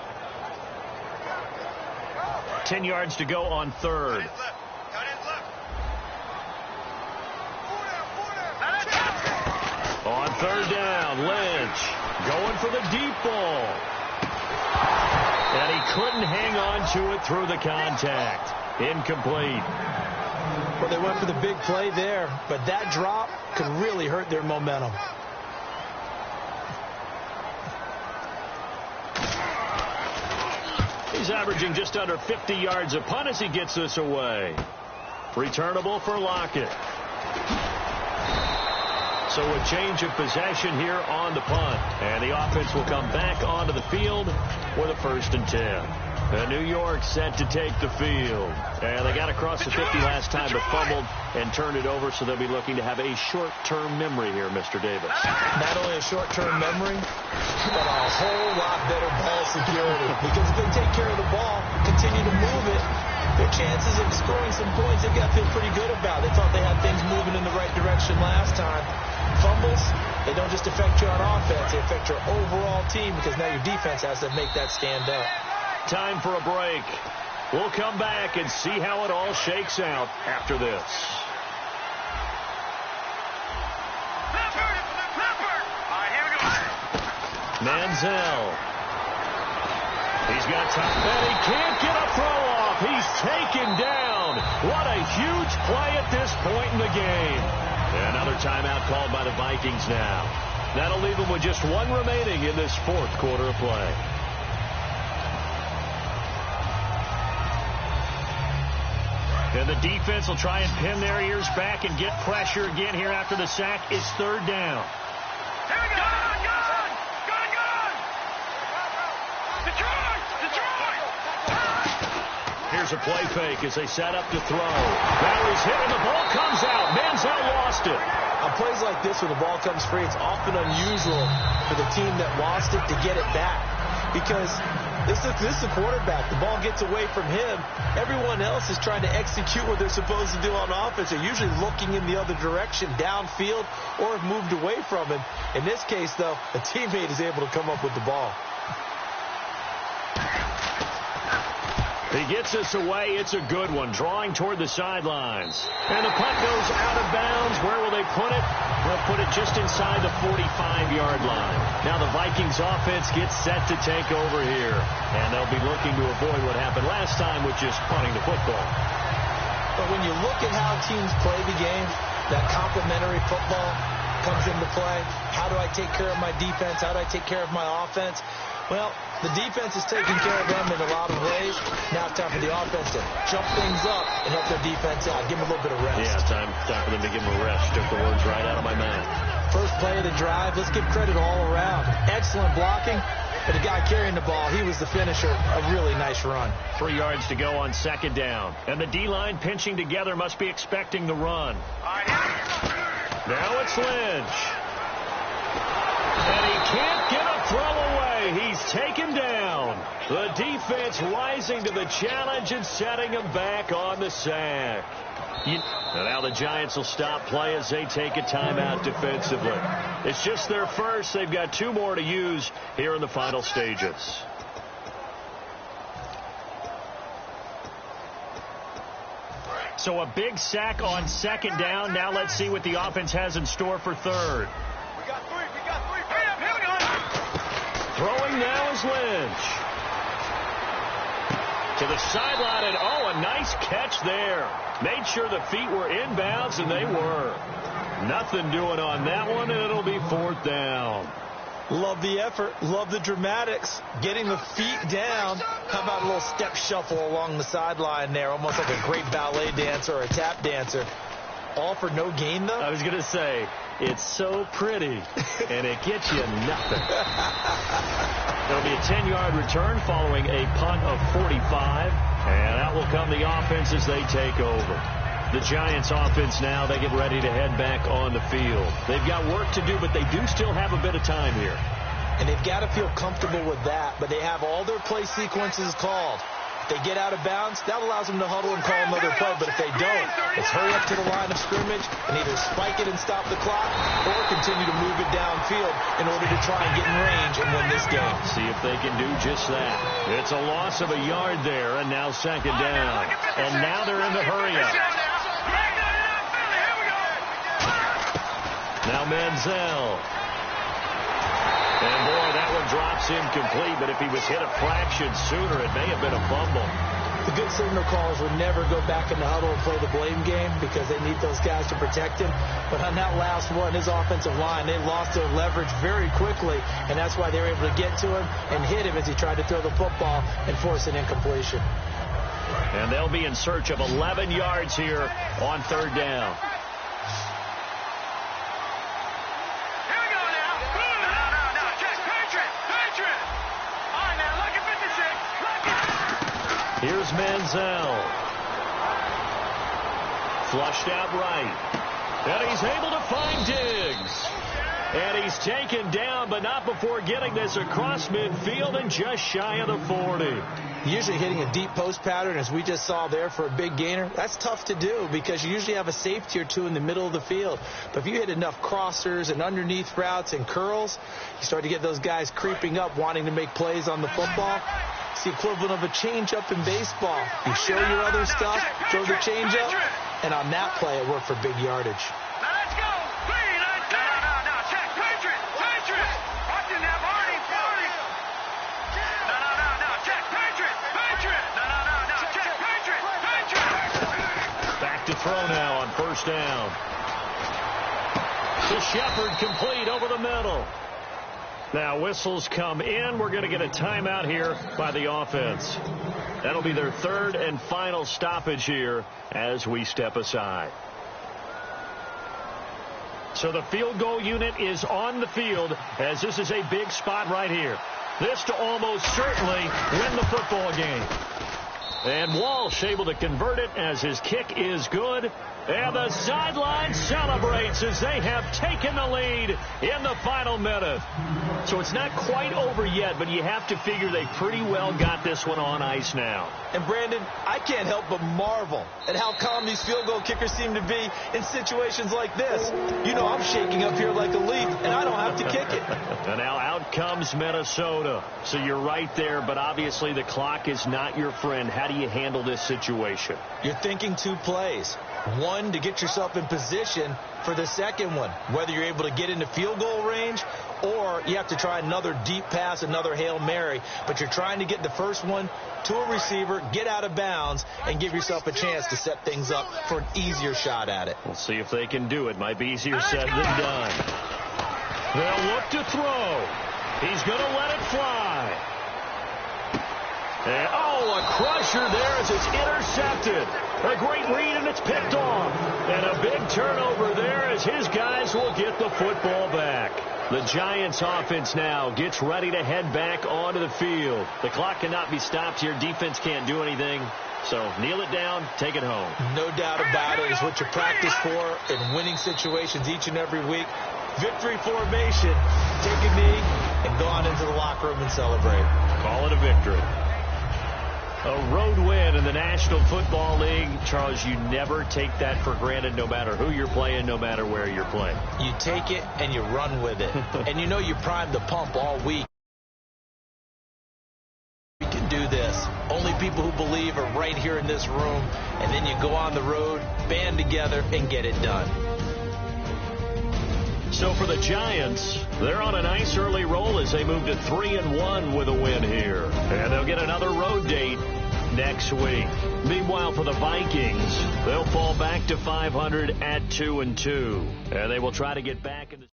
10 yards to go on 3rd. On 3rd down, Lynch going for the deep ball. And he couldn't hang on to it through the contact. Incomplete. Well, they went for the big play there, but that drop could really hurt their momentum. He's averaging just under 50 yards a punt as he gets this away. Returnable for Lockett. So a change of possession here on the punt. And the offense will come back onto the field with a 1st and 10. New York set to take the field. And they got across the 50 last time but fumbled and turned it over, so they'll be looking to have a short-term memory here, Mr. Davis. Not only a short-term memory, but a whole lot better ball security. Because if they take care of the ball, continue to move it, their chances of scoring some points, they've got to feel pretty good about. They thought they had things moving in the right direction last time. Fumbles, they don't just affect you on offense, they affect your overall team because now your defense has to make that stand up. Time for a break. We'll come back and see how it all shakes out after this. Manziel. He's got time, and he can't get a throw off. He's taken down. What a huge play at this point in the game. Another timeout called by the Vikings now. That'll leave them with just 1 remaining in this 4th quarter of play. And the defense will try and pin their ears back and get pressure again here after the sack. It's 3rd down. Here's a play fake as they set up to throw. Now he's hit and the ball comes out. Manziel lost it. On plays like this where the ball comes free, it's often unusual for the team that lost it to get it back. Because this is the quarterback. The ball gets away from him. Everyone else is trying to execute what they're supposed to do on offense. They're usually looking in the other direction, downfield, or have moved away from him. In this case, though, a teammate is able to come up with the ball. He gets us away. It's a good one. Drawing toward the sidelines. And the punt goes out of bounds. Where will they put it? They'll put it just inside the 45-yard line. Now the Vikings offense gets set to take over here. And they'll be looking to avoid what happened last time with just punting the football. But when you look at how teams play the game, that complementary football comes into play. How do I take care of my defense? How do I take care of my offense? Well, the defense is taking care of them in a lot of ways. Now it's time for the offense to jump things up and help their defense out. Give them a little bit of rest. Yeah, time for them to give them a rest. Took the words right out of my mouth. First play of the drive. Let's give credit all around. Excellent blocking. But the guy carrying the ball, he was the finisher. A really nice run. 3 yards to go on 2nd down. And the D-line pinching together must be expecting the run. Now it's Lynch. And he can't get a throw away. He's taken down. The defense rising to the challenge and setting him back on the sack. And now the Giants will stop play as they take a timeout defensively. It's just their first. They've got 2 more to use here in the final stages. So a big sack on 2nd down. Now let's see what the offense has in store for 3rd. We got 3. Here we go. Throwing now is Lynch. To the sideline, and a nice catch there. Made sure the feet were inbounds, and they were. Nothing doing on that one, and it'll be 4th down. Love the effort. Love the dramatics. Getting the feet down. How about a little step shuffle along the sideline there, almost like a great ballet dancer or a tap dancer. All for no gain, though? I was going to say, it's so pretty, and it gets you nothing. There'll be a 10-yard return following a punt of 45, and out will come the offense as they take over. The Giants offense now, they get ready to head back on the field. They've got work to do, but they do still have a bit of time here. And they've got to feel comfortable with that, but they have all their play sequences called. If they get out of bounds, that allows them to huddle and call another play. But if they don't, it's hurry up to the line of scrimmage and either spike it and stop the clock or continue to move it downfield in order to try and get in range and win this game. See if they can do just that. It's a loss of a yard there, and now 2nd down. And now they're in the hurry up. Now Manziel. And, boy, that one drops incomplete, but if he was hit a fraction sooner, it may have been a fumble. The good signal callers would never go back in the huddle and play the blame game because they need those guys to protect him. But on that last one, his offensive line, they lost their leverage very quickly, and that's why they were able to get to him and hit him as he tried to throw the football and force an incompletion. And they'll be in search of 11 yards here on 3rd down. Here's Manziel. Flushed out right. And he's able to find Diggs. And he's taken down, but not before getting this across midfield and just shy of the 40. Usually hitting a deep post pattern, as we just saw there for a big gainer, that's tough to do because you usually have a safety or two in the middle of the field. But if you hit enough crossers and underneath routes and curls, you start to get those guys creeping up, wanting to make plays on the football. It's the equivalent of a change-up in baseball. You show your other stuff, throw the change-up, and on that play, it worked for big yardage. Now let's go. No, check. Patriot. Watching that, Barney. No, check. Patriot. No, check. Patriot. Back to throw now on 1st down. To Shepard, complete over the middle. Now whistles come in. We're going to get a timeout here by the offense. That'll be their 3rd and final stoppage here as we step aside. So the field goal unit is on the field as this is a big spot right here. This to almost certainly win the football game. And Walsh able to convert it as his kick is good. And the sideline celebrates as they have taken the lead in the final minute. So it's not quite over yet, but you have to figure they pretty well got this one on ice now. And, Brandon, I can't help but marvel at how calm these field goal kickers seem to be in situations like this. You know I'm shaking up here like a leaf, and I don't have to kick it. And now out comes Minnesota. So you're right there, but obviously the clock is not your friend. How do you handle this situation? You're thinking 2 plays. One, to get yourself in position for the second one, whether you're able to get into field goal range or you have to try another deep pass, another Hail Mary. But you're trying to get the first one to a receiver, get out of bounds, and give yourself a chance to set things up for an easier shot at it. We'll see if they can do it. Might be easier said than done. They'll look to throw. He's going to let it fly. And, a crusher there as it's intercepted. A great read, and it's picked off. And a big turnover there as his guys will get the football back. The Giants offense now gets ready to head back onto the field. The clock cannot be stopped here. Defense can't do anything. So kneel it down, take it home. No doubt about it. It's what you practice for in winning situations each and every week. Victory formation. Take a knee and go on into the locker room and celebrate. Call it a victory. A road win in the National Football League. Charles, you never take that for granted no matter who you're playing, no matter where you're playing. You take it and you run with it. And you know you primed the pump all week. You can do this. Only people who believe are right here in this room. And then you go on the road, band together, and get it done. So for the Giants, they're on a nice early roll as they move to 3-1 with a win here. And they'll get another road date next week. Meanwhile, for the Vikings, they'll fall back to 500 at 2-2. And they will try to get back into